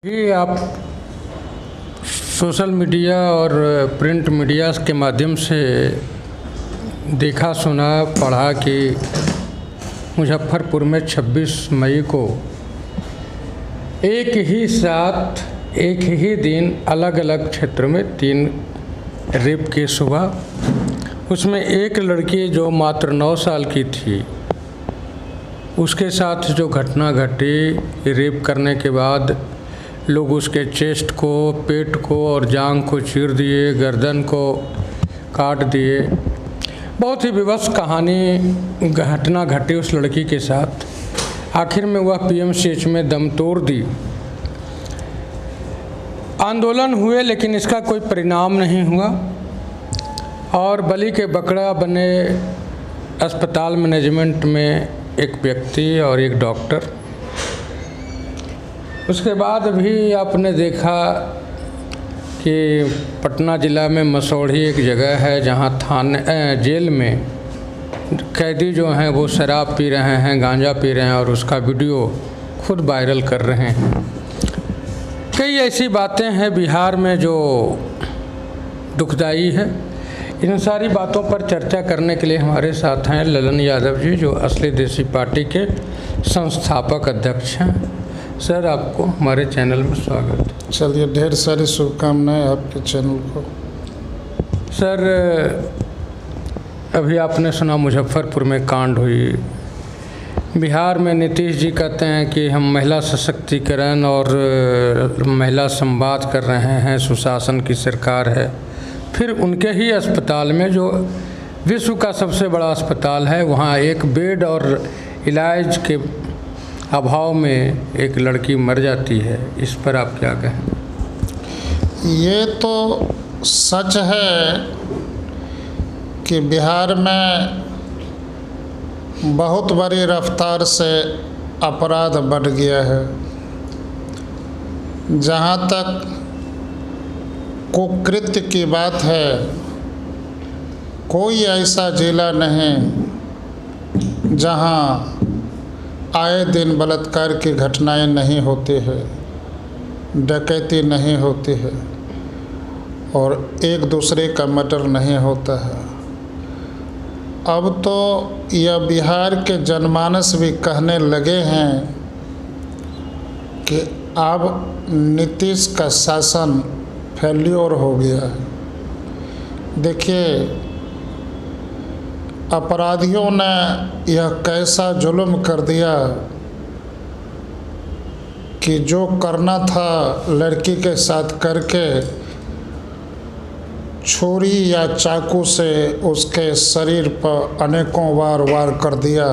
कि आप social media और प्रिंट मीडिया के माध्यम से देखा सुना पढ़ा कि मुजफ्फरपुर में 26 मई को एक ही साथ एक ही दिन अलग अलग क्षेत्र में 3 रेप केस हुआ। उसमें एक लड़की जो मात्र 9 साल की थी, उसके साथ जो घटना घटी, रेप करने के बाद लोग उसके चेस्ट को, पेट को और जांघ को चीर दिए, गर्दन को काट दिए। बहुत ही विवश कहानी घटना घटी उस लड़की के साथ। आखिर में वह पीएमसीएच में दम तोड़ दी। आंदोलन हुए लेकिन इसका कोई परिणाम नहीं हुआ और बलि के बकरा बने अस्पताल मैनेजमेंट में एक व्यक्ति और एक डॉक्टर। उसके बाद भी आपने देखा कि पटना ज़िला में मसौढ़ी एक जगह है जहां जेल में कैदी जो हैं वो शराब पी रहे हैं, गांजा पी रहे हैं और उसका वीडियो खुद वायरल कर रहे हैं। कई ऐसी बातें हैं बिहार में जो दुखदाई है। इन सारी बातों पर चर्चा करने के लिए हमारे साथ हैं ललन यादव जी, जो असली देसी पार्टी के संस्थापक अध्यक्ष हैं। सर, आपको हमारे चैनल में स्वागत। चलिए, ढेर सारी शुभकामनाएं आपके चैनल को। सर, अभी आपने सुना मुजफ्फरपुर में कांड हुई। बिहार में नीतीश जी कहते हैं कि हम महिला सशक्तिकरण और महिला संवाद कर रहे हैं, सुशासन की सरकार है। फिर उनके ही अस्पताल में, जो विश्व का सबसे बड़ा अस्पताल है, वहाँ एक बेड और इलाज के अभाव में एक लड़की मर जाती है। इस पर आप क्या कहें? ये तो सच है कि बिहार में बहुत बड़ी रफ्तार से अपराध बढ़ गया है। जहाँ तक कुकृत्य की बात है, कोई ऐसा जिला नहीं जहाँ आए दिन बलात्कार की घटनाएं नहीं होती है, डकैती नहीं होती है और एक दूसरे का मर्डर नहीं होता है। अब तो यह बिहार के जनमानस भी कहने लगे हैं कि अब नीतीश का शासन फेल्योर हो गया है। देखिए, अपराधियों ने यह कैसा जुल्म कर दिया कि जो करना था लड़की के साथ करके छुरी या चाकू से उसके शरीर पर अनेकों बार वार कर दिया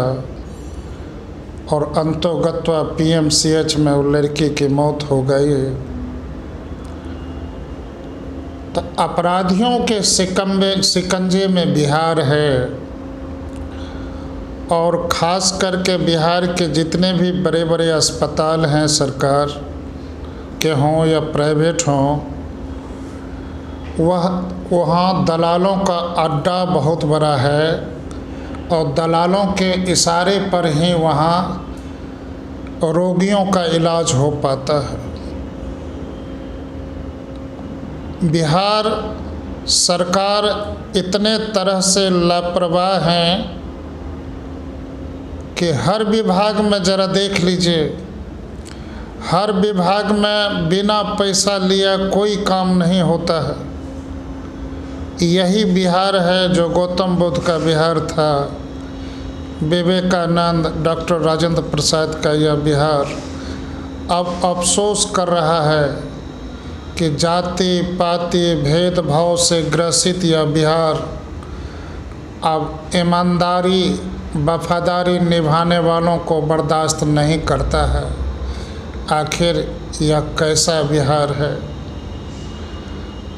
और अंतोगत्वा पीएमसीएच में उस लड़की की मौत हो गई। तो अपराधियों के शिकंजे में बिहार है और ख़ास करके बिहार के जितने भी बड़े बड़े अस्पताल हैं, सरकार के हों या प्राइवेट हों, वहाँ दलालों का अड्डा बहुत बड़ा है और दलालों के इशारे पर ही वहाँ रोगियों का इलाज हो पाता है। बिहार सरकार इतने तरह से लापरवाह हैं कि हर विभाग में ज़रा देख लीजिए, हर विभाग में बिना पैसा लिया कोई काम नहीं होता है। यही बिहार है जो गौतम बुद्ध का बिहार था, विवेकानंद, डॉक्टर राजेंद्र प्रसाद का यह बिहार अब अफसोस कर रहा है कि जाति पाति भेदभाव से ग्रसित यह बिहार अब ईमानदारी वफादारी निभाने वालों को बर्दाश्त नहीं करता है। आखिर यह कैसा बिहार है?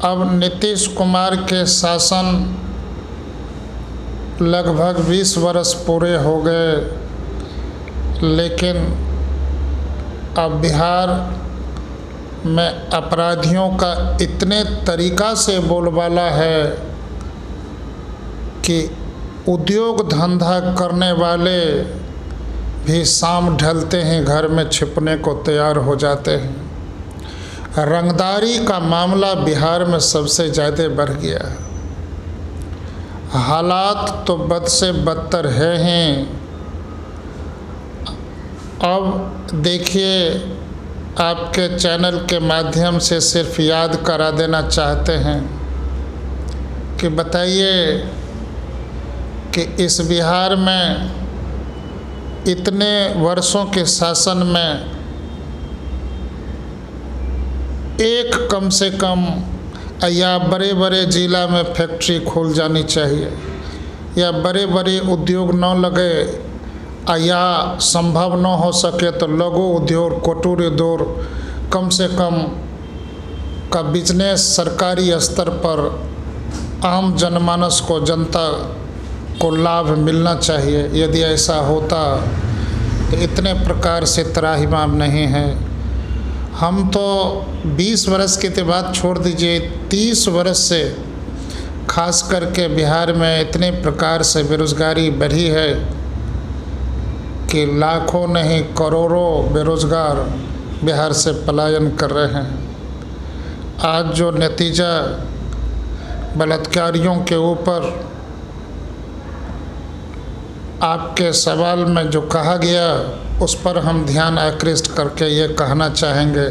अब नीतीश कुमार के शासन लगभग 20 वर्ष पूरे हो गए, लेकिन अब बिहार में अपराधियों का इतने तरीक़ा से बोलबाला है कि उद्योग धंधा करने वाले भी शाम ढलते हैं घर में छिपने को तैयार हो जाते हैं। रंगदारी का मामला बिहार में सबसे ज़्यादा बढ़ गया है। हालात तो बद से बदतर है हैं। अब देखिए, आपके चैनल के माध्यम से सिर्फ याद करा देना चाहते हैं कि बताइए कि इस बिहार में इतने वर्षों के शासन में एक कम से कम या बड़े बड़े ज़िला में फैक्ट्री खोल जानी चाहिए, या बड़े बड़े उद्योग न लगे, या संभव न हो सके तो लघु उद्योग, कुटीर उद्योग कम से कम का बिजनेस सरकारी स्तर पर आम जनमानस को, जनता को लाभ मिलना चाहिए। यदि ऐसा होता तो इतने प्रकार से त्राहिमाम नहीं है। हम तो 20 वर्ष की बात छोड़ दीजिए, 30 वर्ष से खास करके बिहार में इतने प्रकार से बेरोज़गारी बढ़ी है कि लाखों नहीं करोड़ों बेरोज़गार बिहार से पलायन कर रहे हैं। आज जो नतीजा बलात्कारियों के ऊपर आपके सवाल में जो कहा गया, उस पर हम ध्यान आकृष्ट करके ये कहना चाहेंगे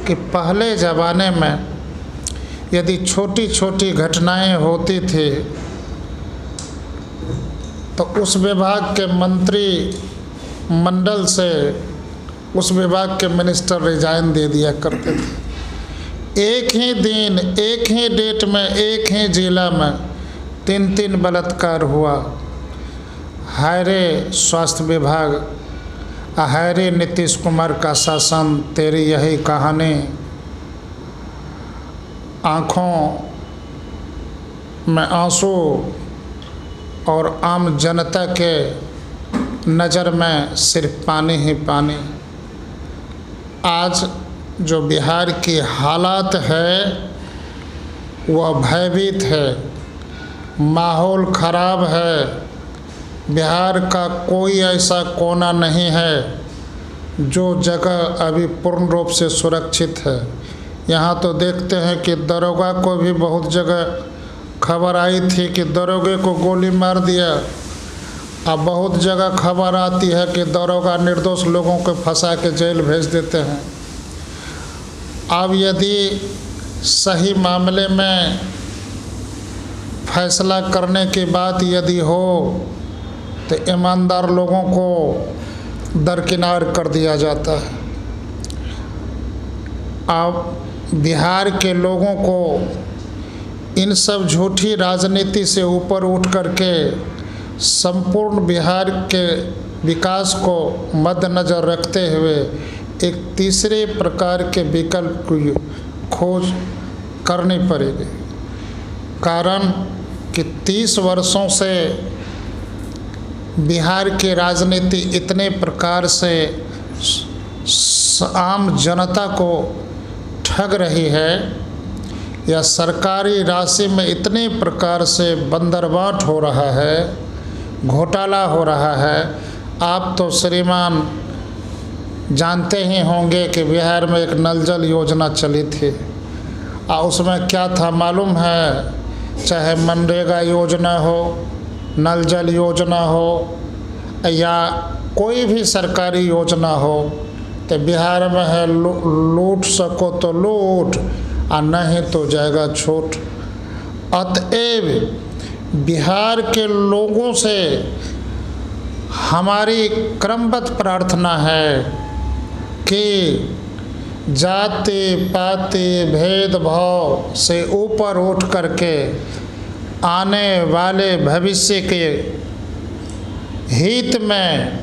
कि पहले ज़माने में यदि छोटी छोटी घटनाएं होती थी तो उस विभाग के मंत्री मंडल से उस विभाग के मिनिस्टर रिजाइन दे दिया करते थे। एक ही दिन, एक ही डेट में, एक ही जिला में 3-3 बलात्कार हुआ। हाय रे स्वास्थ्य विभाग, हाय रे नीतीश कुमार का शासन, तेरी यही कहानी। आँखों में आंसू और आम जनता के नज़र में सिर्फ पानी ही पानी। आज जो बिहार की हालात है वह भयभीत है, माहौल ख़राब है। बिहार का कोई ऐसा कोना नहीं है जो जगह अभी पूर्ण रूप से सुरक्षित है। यहाँ तो देखते हैं कि दरोगा को भी बहुत जगह खबर आई थी कि दरोगे को गोली मार दिया। अब बहुत जगह खबर आती है कि दरोगा निर्दोष लोगों को फंसा के जेल भेज देते हैं। अब यदि सही मामले में फैसला करने की बात यदि हो तो ईमानदार लोगों को दरकिनार कर दिया जाता है। अब बिहार के लोगों को इन सब झूठी राजनीति से ऊपर उठ करके संपूर्ण बिहार के विकास को मद्देनज़र रखते हुए एक तीसरे प्रकार के विकल्प की खोज करनी पड़ेगी। कारण कि 30 वर्षों से बिहार की राजनीति इतने प्रकार से आम जनता को ठग रही है, या सरकारी राशि में इतने प्रकार से बंदरबाट हो रहा है, घोटाला हो रहा है। आप तो श्रीमान जानते ही होंगे कि बिहार में एक नल जल योजना चली थी, और उसमें क्या था मालूम है? चाहे मनरेगा योजना हो, नल जल योजना हो, या कोई भी सरकारी योजना हो, तो बिहार में है लूट सको तो लूट, और नहीं तो जाएगा छूट। अतएव बिहार के लोगों से हमारी क्रमबद्ध प्रार्थना है कि जाति पाति भेदभाव से ऊपर उठ करके आने वाले भविष्य के हित में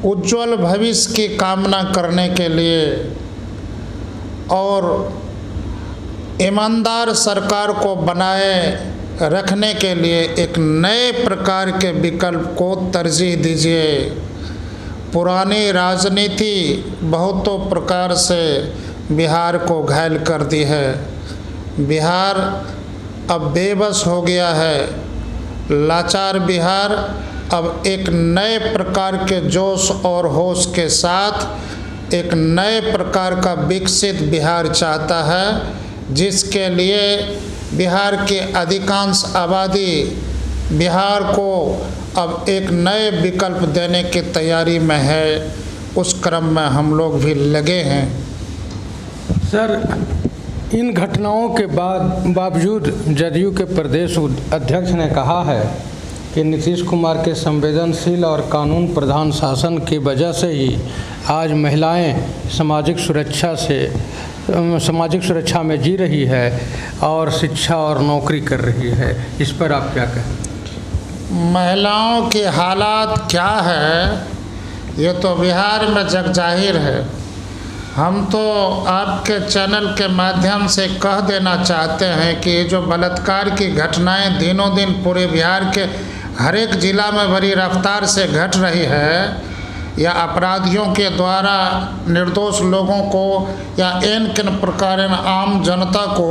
उज्जवल भविष्य की कामना करने के लिए और ईमानदार सरकार को बनाए रखने के लिए एक नए प्रकार के विकल्प को तरजीह दीजिए। पुरानी राजनीति बहुतों प्रकार से बिहार को घायल कर दी है। बिहार अब बेबस हो गया है। लाचार बिहार अब एक नए प्रकार के जोश और होश के साथ एक नए प्रकार का विकसित बिहार चाहता है, जिसके लिए बिहार की अधिकांश आबादी बिहार को अब एक नए विकल्प देने की तैयारी में है। उस क्रम में हम लोग भी लगे हैं। सर, इन घटनाओं के बावजूद जदयू के प्रदेश अध्यक्ष ने कहा है कि नीतीश कुमार के संवेदनशील और कानून प्रधान शासन की वजह से ही आज महिलाएं सामाजिक सुरक्षा में जी रही है और शिक्षा और नौकरी कर रही है। इस पर आप क्या कहें? महिलाओं के हालात क्या है, ये तो बिहार में जगजाहिर है। हम तो आपके चैनल के माध्यम से कह देना चाहते हैं कि जो बलात्कार की घटनाएं दिनों दिन पूरे बिहार के हर एक ज़िला में बड़ी रफ्तार से घट रही है, या अपराधियों के द्वारा निर्दोष लोगों को या किन प्रकार आम जनता को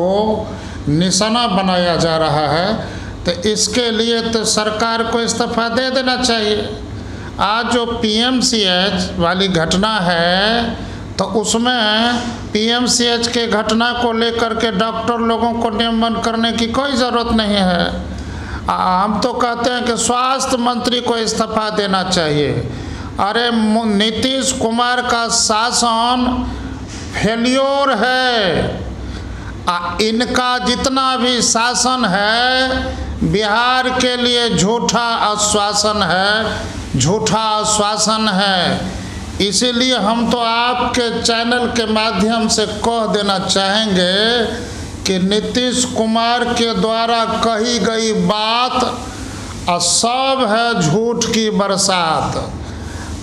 निशाना बनाया जा रहा है, तो इसके लिए तो सरकार को इस्तीफा दे देना चाहिए। आज जो PMCH वाली घटना है, तो उसमें PMCH के घटना को लेकर के डॉक्टर लोगों को नियमन करने की कोई ज़रूरत नहीं है। हम तो कहते हैं कि स्वास्थ्य मंत्री को इस्तीफा देना चाहिए। अरे नीतीश कुमार का शासन फेल्योर है। इनका जितना भी शासन है बिहार के लिए झूठा आश्वासन है। इसीलिए हम तो आपके चैनल के माध्यम से कह देना चाहेंगे कि नीतीश कुमार के द्वारा कही गई बात सब है झूठ की बरसात।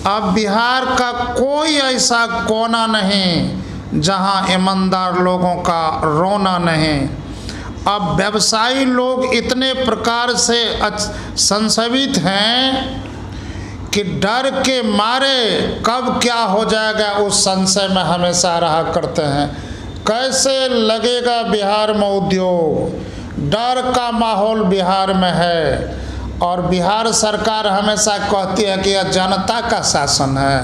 अब बिहार का कोई ऐसा कोना नहीं जहां ईमानदार लोगों का रोना नहीं। अब व्यवसायी लोग इतने प्रकार से संशयित हैं कि डर के मारे कब क्या हो जाएगा उस संशय में हमेशा रहा करते हैं। कैसे लगेगा बिहार में उद्योग, डर का माहौल बिहार में है। और बिहार सरकार हमेशा कहती है कि यह जनता का शासन है।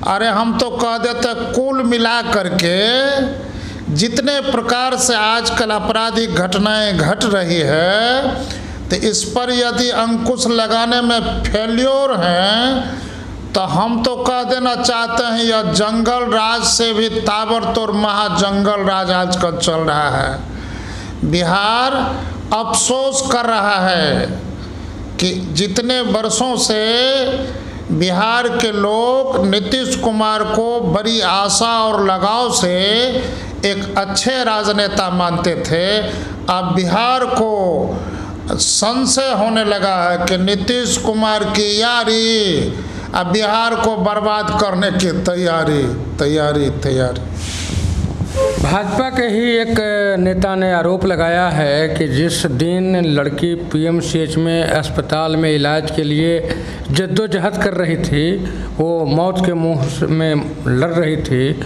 अरे हम तो कह देते कुल मिला करके जितने प्रकार से आजकल आपराधिक घटनाएं घट रही है, तो इस पर यदि अंकुश लगाने में फेल्योर हैं, तो हम तो कह देना चाहते हैं यह जंगल राज से भी ताबड़तोड़ महाजंगल राज आजकल चल रहा है। बिहार अफसोस कर रहा है कि जितने वर्षों से बिहार के लोग नीतीश कुमार को बड़ी आशा और लगाव से एक अच्छे राजनेता मानते थे, अब बिहार को संशय होने लगा है कि नीतीश कुमार की यारी अब बिहार को बर्बाद करने की तैयारी। भाजपा के ही एक नेता ने आरोप लगाया है कि जिस दिन लड़की PMCH में अस्पताल में इलाज के लिए जद्दोजहद कर रही थी, वो मौत के मुंह में लड़ रही थी,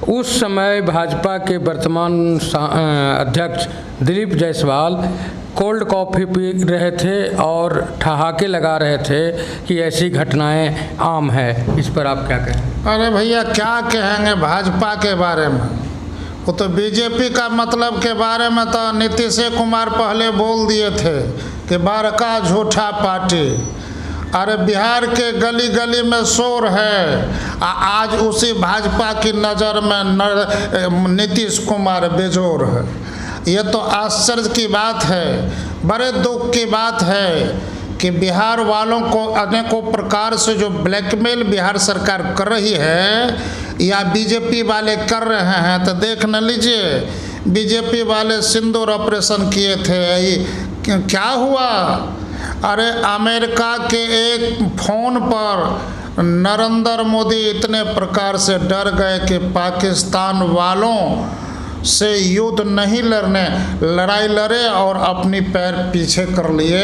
उस समय भाजपा के वर्तमान अध्यक्ष Dilip Jaiswal cold coffee P रहे थे और ठहाके लगा रहे थे कि ऐसी घटनाएं आम है। इस पर आप क्या कहें? अरे भैया क्या कहेंगे भाजपा के बारे में, वो तो बीजेपी का मतलब के बारे में तो नीतीश कुमार पहले बोल दिए थे कि बड़का झूठा पार्टी। अरे बिहार के गली गली में शोर है, आज उसी भाजपा की नज़र में नीतीश कुमार बेजोर है। ये तो आश्चर्य की बात है, बड़े दुख की बात है कि बिहार वालों को अनेकों प्रकार से जो ब्लैकमेल बिहार सरकार कर रही है या बीजेपी वाले कर रहे हैं। तो देख न लीजिए, बीजेपी वाले सिंदूर ऑपरेशन किए थे, क्या हुआ? अरे अमेरिका के एक फ़ोन पर नरेंद्र मोदी इतने प्रकार से डर गए कि पाकिस्तान वालों से युद्ध नहीं लड़ाई लड़े और अपनी पैर पीछे कर लिए।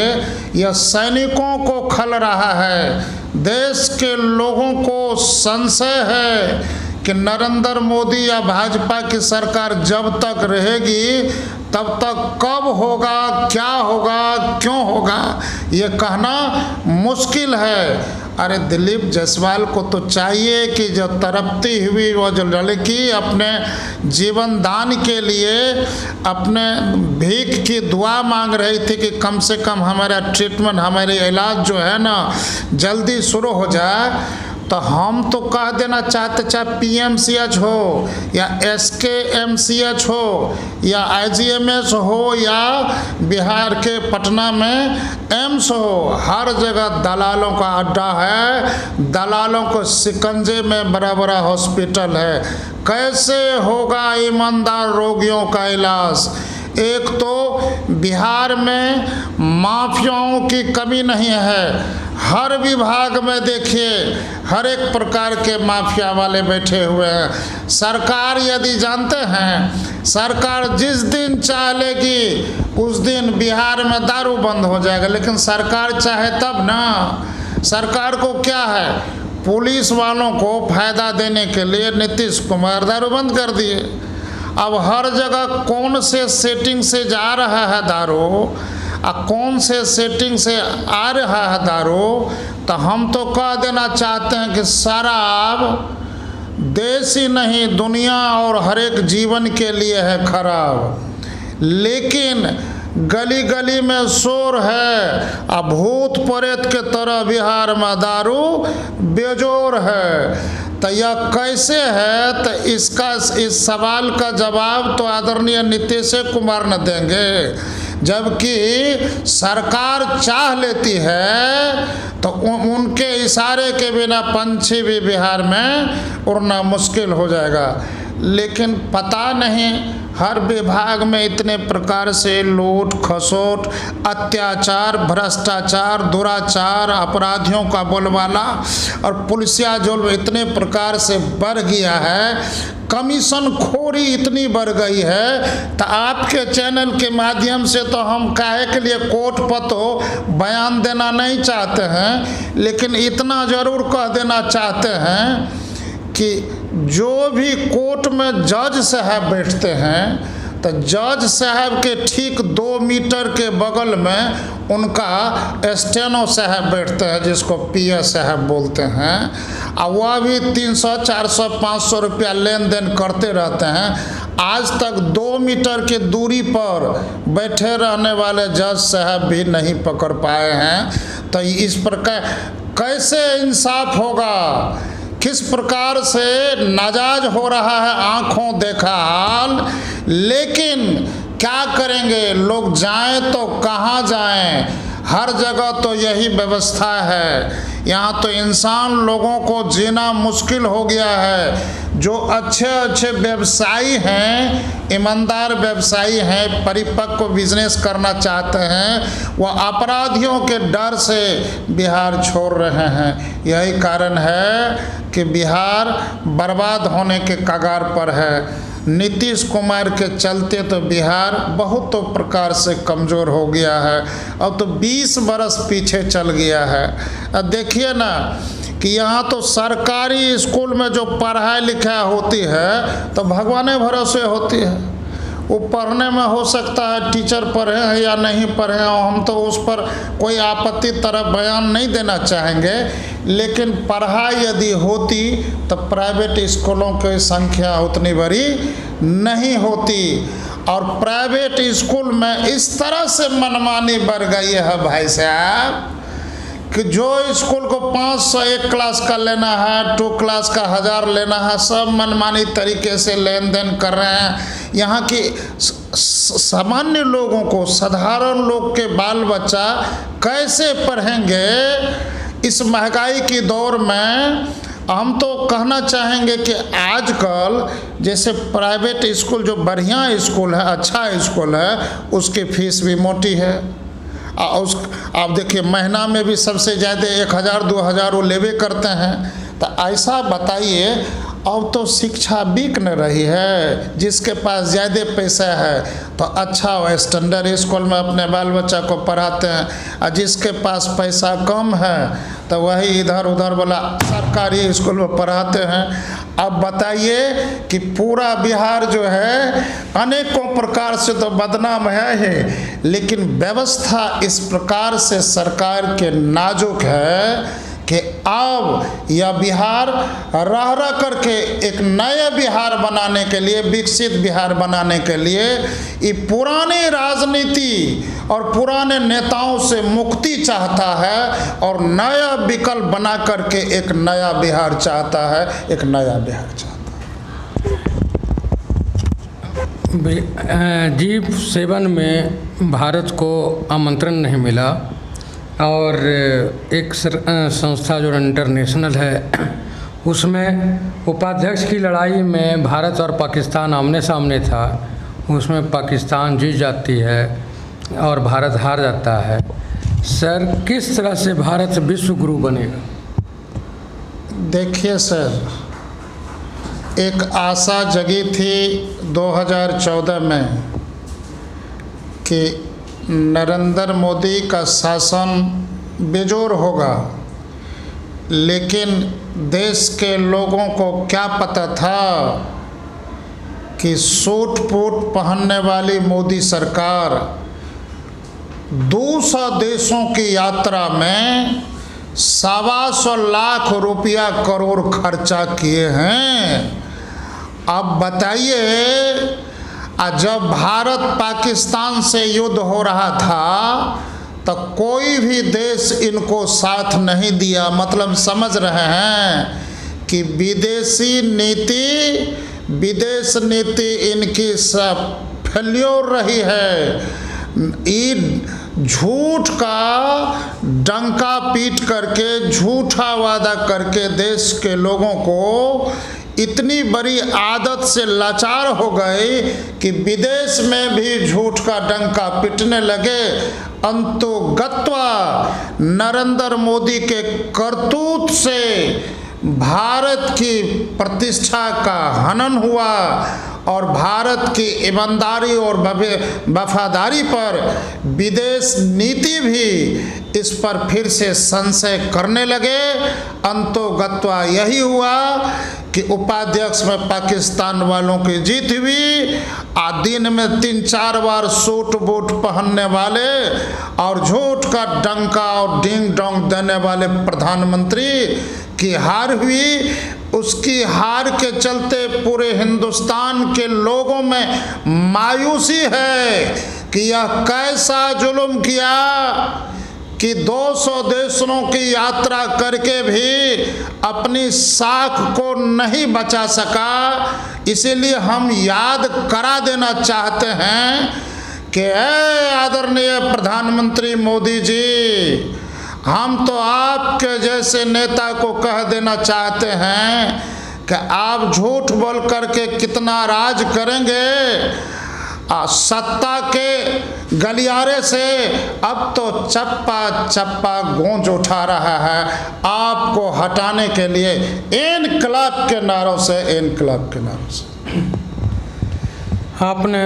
यह सैनिकों को खल रहा है। देश के लोगों को संशय है कि नरेंद्र मोदी या भाजपा की सरकार जब तक रहेगी तब तक कब होगा, क्या होगा, क्यों होगा, ये कहना मुश्किल है। अरे दिलीप जायसवाल को तो चाहिए कि जो तड़पती हुई वो जो लड़की अपने जीवन दान के लिए अपने भीख की दुआ मांग रही थी कि कम से कम हमारा ट्रीटमेंट, हमारे इलाज जो है ना जल्दी शुरू हो जाए, तो हम तो कह देना चाहते, चाहे PMCH हो या SKMCH हो या IGMS हो या बिहार के पटना में एम्स हो, हर जगह दलालों का अड्डा है, दलालों को शिकंजे में बड़ा बड़ा हॉस्पिटल है। कैसे होगा ईमानदार रोगियों का इलाज? एक तो बिहार में माफियाओं की कमी नहीं है, हर विभाग में देखिए हर एक प्रकार के माफिया वाले बैठे हुए हैं। सरकार यदि जानते हैं, सरकार जिस दिन चाह लेगी उस दिन बिहार में दारू बंद हो जाएगा, लेकिन सरकार चाहे तब ना। सरकार को क्या है, पुलिस वालों को फायदा देने के लिए नीतीश कुमार दारू बंद कर दिए। अब हर जगह कौन से सेटिंग से जा रहा है दारू, कौन से सेटिंग से आ रहा है दारू, तो हम तो कह देना चाहते हैं कि शराब देश ही नहीं दुनिया और हर एक जीवन के लिए है खराब। लेकिन गली गली में शोर है, अब भूत प्रेत के तरह बिहार में दारू बेजोर है। तो यह कैसे है, तो इस सवाल का जवाब तो आदरणीय नीतीश कुमार न देंगे। जबकि सरकार चाह लेती है तो उनके इशारे के बिना पंछी भी बिहार में उड़ना मुश्किल हो जाएगा। लेकिन पता नहीं हर विभाग में इतने प्रकार से लूट खसोट, अत्याचार, भ्रष्टाचार, दुराचार, अपराधियों का बोलबाला और पुलिसिया जुल्म इतने प्रकार से बढ़ गया है, कमीशन खोरी इतनी बढ़ गई है। तो आपके चैनल के माध्यम से तो हम काहे के लिए कोर्ट पर तो बयान देना नहीं चाहते हैं, लेकिन इतना ज़रूर कह देना चाहते हैं कि जो भी कोर्ट में जज साहब बैठते हैं, तो जज साहब के ठीक 2 मीटर के बगल में उनका स्टेनो साहब बैठते हैं, जिसको PS साहब बोलते हैं, और वह भी 300, 400, 500 रुपया लेन देन करते रहते हैं। आज तक 2 मीटर की दूरी पर बैठे रहने वाले जज साहब भी नहीं पकड़ पाए हैं। तो इस प्रकार कैसे इंसाफ होगा? किस प्रकार से नाजायज हो रहा है आँखों देखा हाल। लेकिन क्या करेंगे, लोग जाएं तो कहाँ जाएं? हर जगह तो यही व्यवस्था है। यहाँ तो इंसान लोगों को जीना मुश्किल हो गया है। जो अच्छे अच्छे व्यवसायी हैं, ईमानदार व्यवसायी हैं, परिपक्व बिजनेस करना चाहते हैं, वह अपराधियों के डर से बिहार छोड़ रहे हैं। यही कारण है कि बिहार बर्बाद होने के कगार पर है। नीतीश कुमार के चलते तो बिहार बहुत प्रकार से कमज़ोर हो गया है। अब तो 20 बरस पीछे चल गया है। अब देखिए ना कि यहाँ तो सरकारी स्कूल में जो पढ़ाई लिखाई होती है तो भगवाने भरोसे होती है। वो पढ़ने में हो सकता है टीचर पढ़े हैं या नहीं पढ़े हैं, हम तो उस पर कोई आपत्ति तरफ बयान नहीं देना चाहेंगे। लेकिन पढ़ाई यदि होती तो प्राइवेट स्कूलों की संख्या उतनी बड़ी नहीं होती। और प्राइवेट स्कूल में इस तरह से मनमानी बढ़ गई है भाई साहब कि जो स्कूल को 500 एक क्लास का लेना है, 2 क्लास का 1000 लेना है, सब मनमानी तरीके से लेन देन कर रहे हैं। यहाँ की सामान्य लोगों को, साधारण लोग के बाल बच्चा कैसे पढ़ेंगे इस महंगाई की दौर में? हम तो कहना चाहेंगे कि आजकल जैसे प्राइवेट स्कूल जो बढ़िया स्कूल है, अच्छा स्कूल है, उसकी फीस भी मोटी है। आप देखिए महीना में भी सबसे ज़्यादा 1000-2000 वो लेवे करते हैं। तो ऐसा बताइए, अब तो शिक्षा बिक न रही है। जिसके पास ज़्यादा पैसा है तो अच्छा स्टैंडर्ड स्कूल में अपने बाल बच्चा को पढ़ाते हैं, और जिसके पास पैसा कम है तो वही इधर उधर वाला सरकारी स्कूल में पढ़ाते हैं। अब बताइए कि पूरा बिहार जो है अनेकों प्रकार से तो बदनाम है ही, लेकिन व्यवस्था इस प्रकार से सरकार के नाजुक है कि अब यह बिहार रह रह करके एक नए बिहार बनाने के लिए, विकसित बिहार बनाने के लिए ये पुरानी राजनीति और पुराने नेताओं से मुक्ति चाहता है और नया विकल्प बना करके एक नया बिहार चाहता है, एक नया बिहार चाहता है। G7 में भारत को आमंत्रण नहीं मिला और एक संस्था जो इंटरनेशनल है उसमें उपाध्यक्ष की लड़ाई में भारत और पाकिस्तान आमने सामने था, उसमें पाकिस्तान जीत जाती है और भारत हार जाता है। सर, किस तरह से भारत विश्व गुरु बनेगा? देखिए सर, एक आशा जगी थी 2014 में कि नरेंद्र मोदी का शासन बेजोर होगा, लेकिन देश के लोगों को क्या पता था कि सूट बूट पहनने वाली मोदी सरकार 200 देशों की यात्रा में 125 लाख रुपया करोड़ खर्चा किए हैं। अब बताइए, जब भारत पाकिस्तान से युद्ध हो रहा था तो कोई भी देश इनको साथ नहीं दिया। मतलब समझ रहे हैं कि विदेश नीति इनकी सब फेल्योर रही है। ये झूठ का डंका पीट करके, झूठा वादा करके देश के लोगों को इतनी बड़ी आदत से लाचार हो गए कि विदेश में भी झूठ का डंका पीटने लगे। अंतोगत्वा नरेंद्र मोदी के करतूत से भारत की प्रतिष्ठा का हनन हुआ और भारत की ईमानदारी और वफादारी पर विदेश नीति भी इस पर फिर से संशय करने लगे। अंतोगत्वा यही हुआ कि उपाध्यक्ष में पाकिस्तान वालों की जीत हुई। दिन में 3-4 बार सूट बूट पहनने वाले और झूठ का डंका और डिंग डोंग देने वाले प्रधानमंत्री की हार हुई। उसकी हार के चलते पूरे हिंदुस्तान के लोगों में मायूसी है कि यह कैसा जुल्म किया कि 200 देशों की यात्रा करके भी अपनी साख को नहीं बचा सका। इसीलिए हम याद करा देना चाहते हैं कि आदरणीय प्रधानमंत्री मोदी जी, हम तो आपके जैसे नेता को कह देना चाहते हैं कि आप झूठ बोल करके कितना राज करेंगे। सत्ता के गलियारे से अब तो चप्पा चप्पा गूंज उठा रहा है आपको हटाने के लिए इनकलाब के नारों से, इनकलाब के नारों से। आपने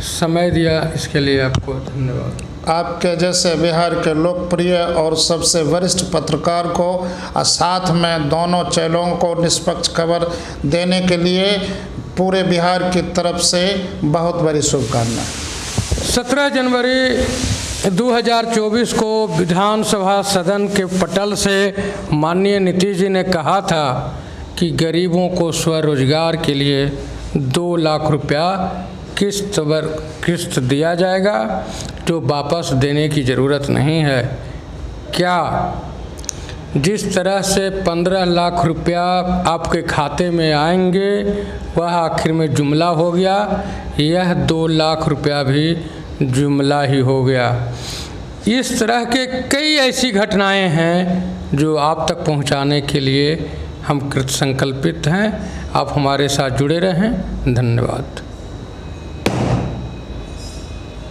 समय दिया, इसके लिए आपको धन्यवाद। आपके जैसे बिहार के लोकप्रिय और सबसे वरिष्ठ पत्रकार को साथ में दोनों चैनलों को निष्पक्ष खबर देने के लिए पूरे बिहार की तरफ से बहुत बड़ी शुभकामनाएं। 17 जनवरी 2024 को विधानसभा सदन के पटल से माननीय नीतीश जी ने कहा था कि गरीबों को स्वरोजगार के लिए 2 लाख रुपया किस्त दिया जाएगा, जो वापस देने की ज़रूरत नहीं है। क्या जिस तरह से 15 लाख रुपया आपके खाते में आएंगे वह आखिर में जुमला हो गया, यह 2 लाख रुपया भी जुमला ही हो गया। इस तरह के कई ऐसी घटनाएं हैं जो आप तक पहुंचाने के लिए हम कृत संकल्पित हैं। आप हमारे साथ जुड़े रहें। धन्यवाद।